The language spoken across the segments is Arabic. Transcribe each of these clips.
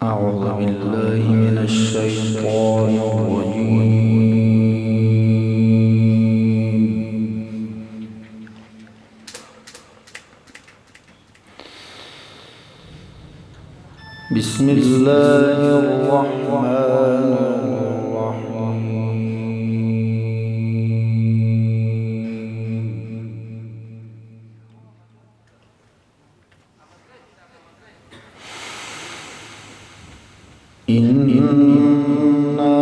أعوذ بالله من الشيطان الرجيم. بسم الله الرحمن الرحيم. إنا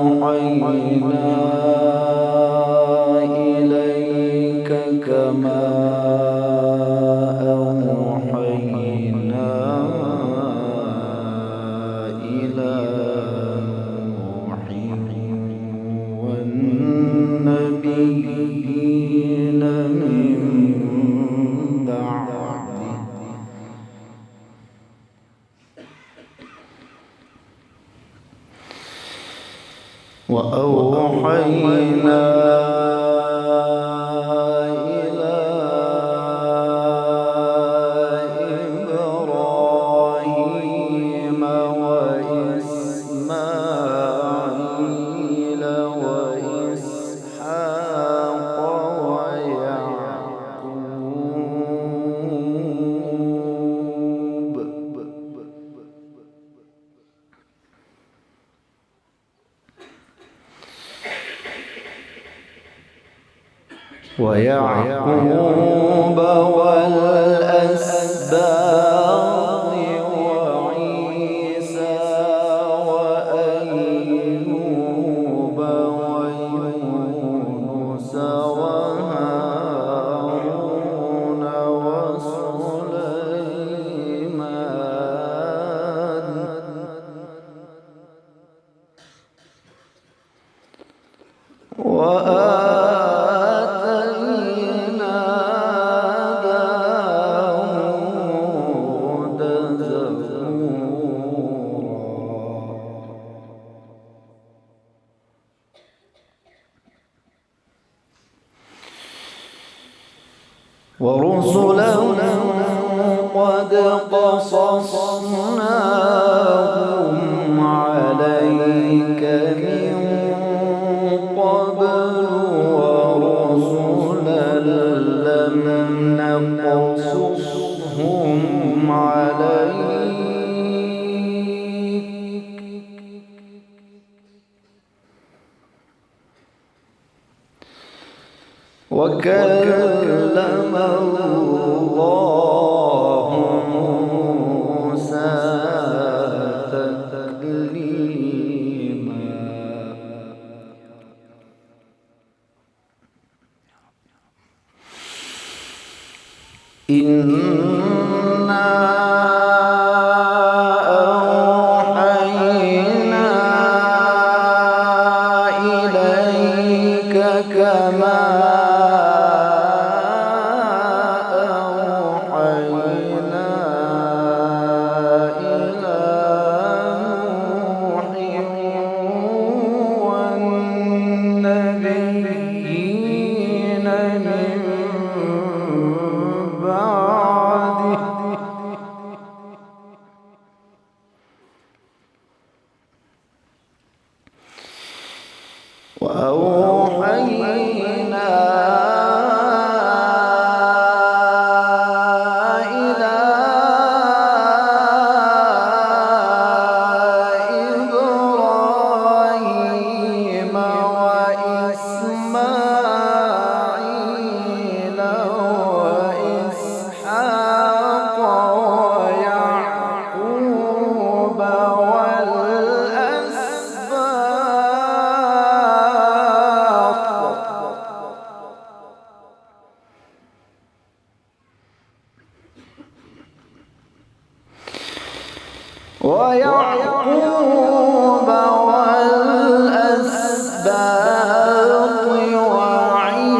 أوحينا إليك كما أوحينا إلى نوح والنبيين من بعده وأوحينا إلى إبراهيم وإسماعيل وإسحاق ويعقوب والأسباط وعيسى وأيوب ويونس وهارون وسليمان ورسلا قد قصصناهم عليك من قبل ورسلا لم نقصصهم عليك وكلم الله موسى تكليما إنا أوحينا إليك كما وأوحينا إلى إبراهيم وإسماعيل وإسحاق ويعقوب والأسباط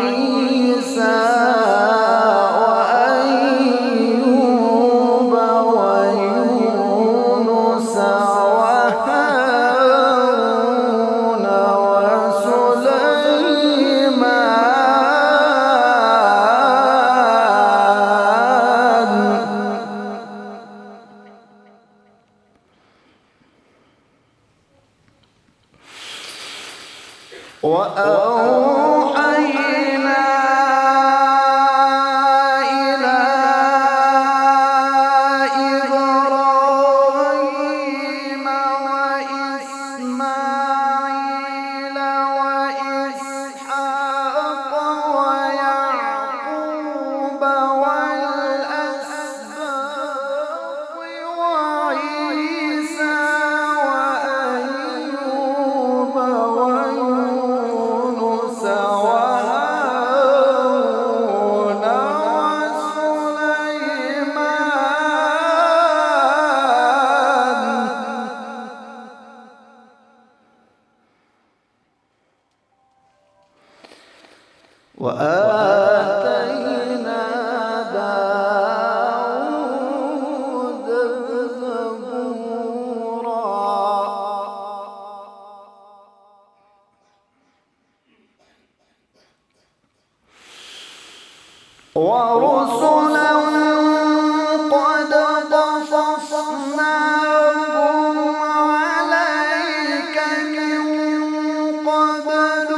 وعيسى وأيوب ويونس وهارون وسليمان وأوحينا إلى إبراهيم وإسماعيل وإسحاق ويعقوب والأسباط وعيسى وأيوب ويونس وهارون وسليمان وآتينا داود زبورا ورسلا قد قصصناهم عليك من قبل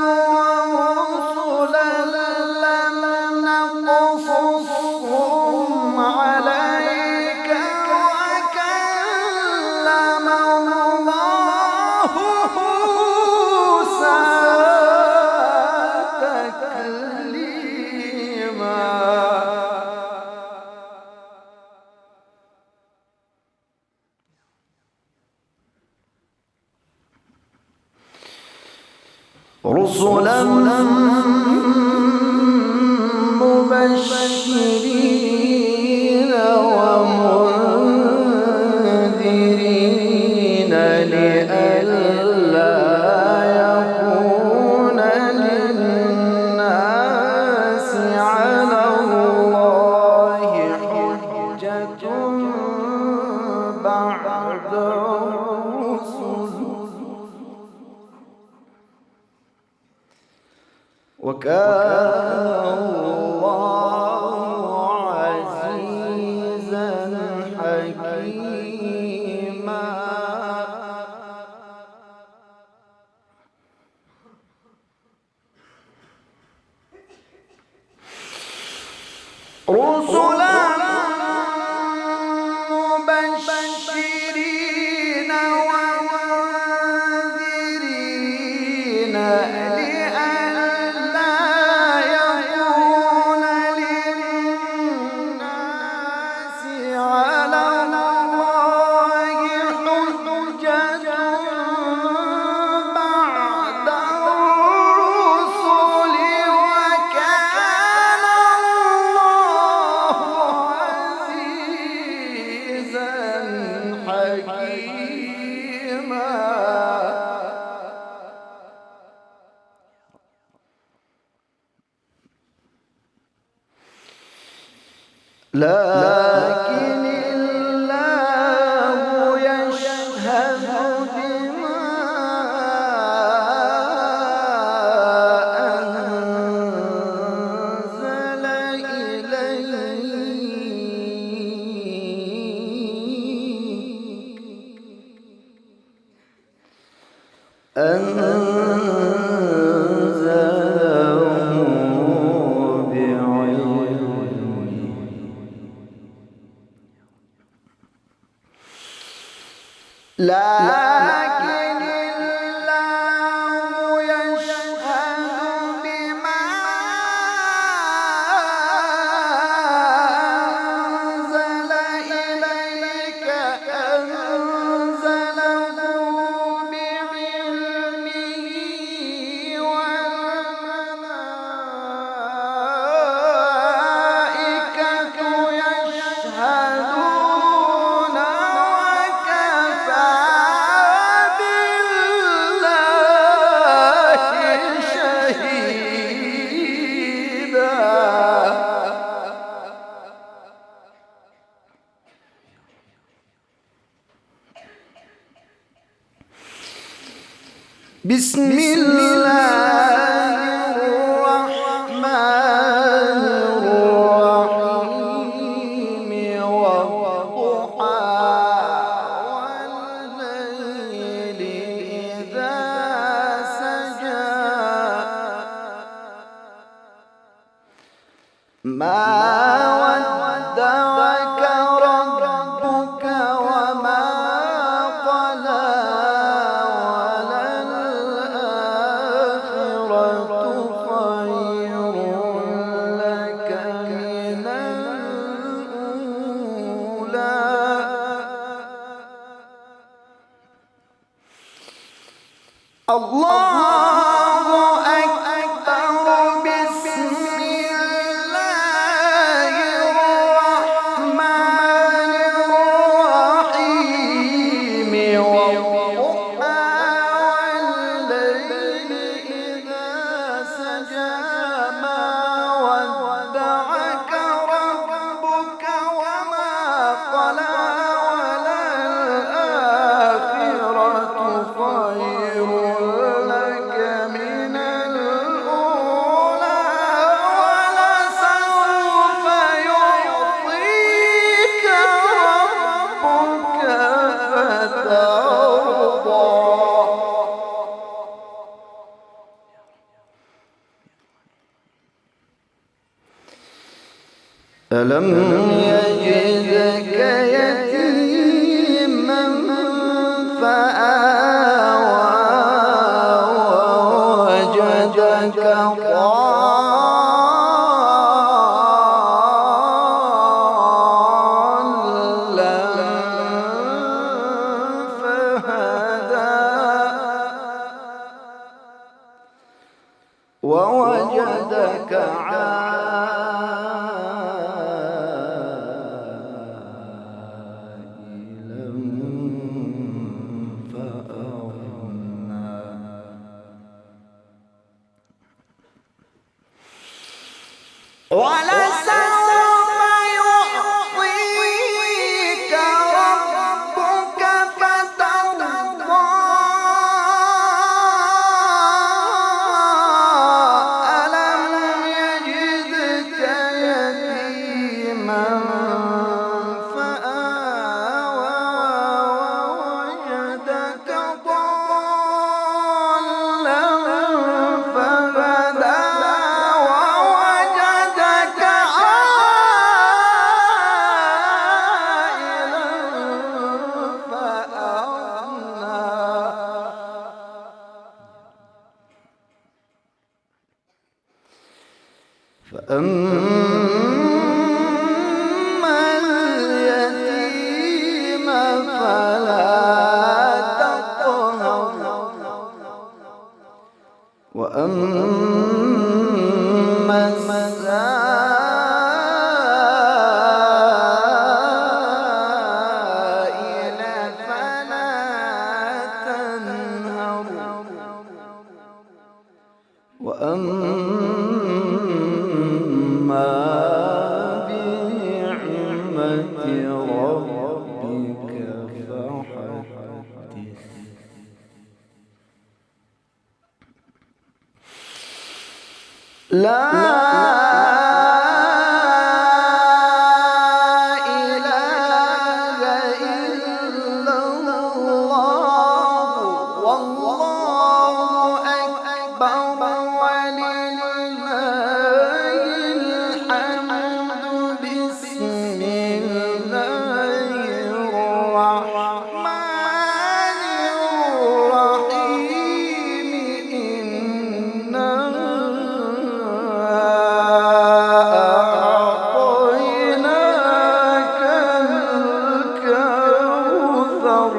ورسلا لم نقصصهم عليك وكلم الله موسى تكليما رسلا مبشرين ومنذرين لئلا يكون للناس على الله حجة بعد الرسل وكان الله عزيزا حكيما رسلا مبشرين ومنذرين لئلا يكون للناس على الله حجة بعد الرسل وكان الله عزيزا حكيما لكن الله يشهد بما أنزل إليك أنزله بعلمه لكن الله يشهد بما أنزل إليك أنزله بعلمه والملائكة يشهدون وكفى بالله شهيدا بسم الله الرحمن الرحيم والضحى والليل إذا سجى ودعك ربك وما قلى وللآخرة خير لك من الأولى الله أكبر بسم الله الرحمن الرحيم والضحى والليل إذا سجى ما ودعك ربك وما قلى وللآخرة خير لك من الأولى ولسوف يعطيك ربك فترضى ألم يجدك يتيما فآوى ووجدك ضالا فهدى ووجدك عائلا فأغنى ولسوف يعطيك ربك فترضى ألم يجدك يتيما فآوى ووجدك ضالا فهدى ووجدك عائلا فأغنى فأما اليتيم فلا تقهر وأما السائل فلا تنهر وأما بنعمة ربك فحدث لا إله إلا الله والله أكبر ولله الحمد بسم الله الرحمن الرحيم إنا أعطيناك الكوثر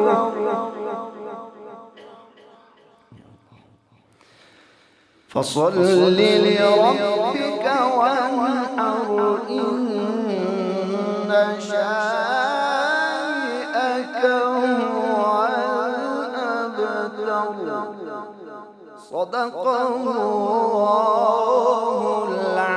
فصل لربك وانحر إن شانئك هو الأبتر صدق الله العظيم.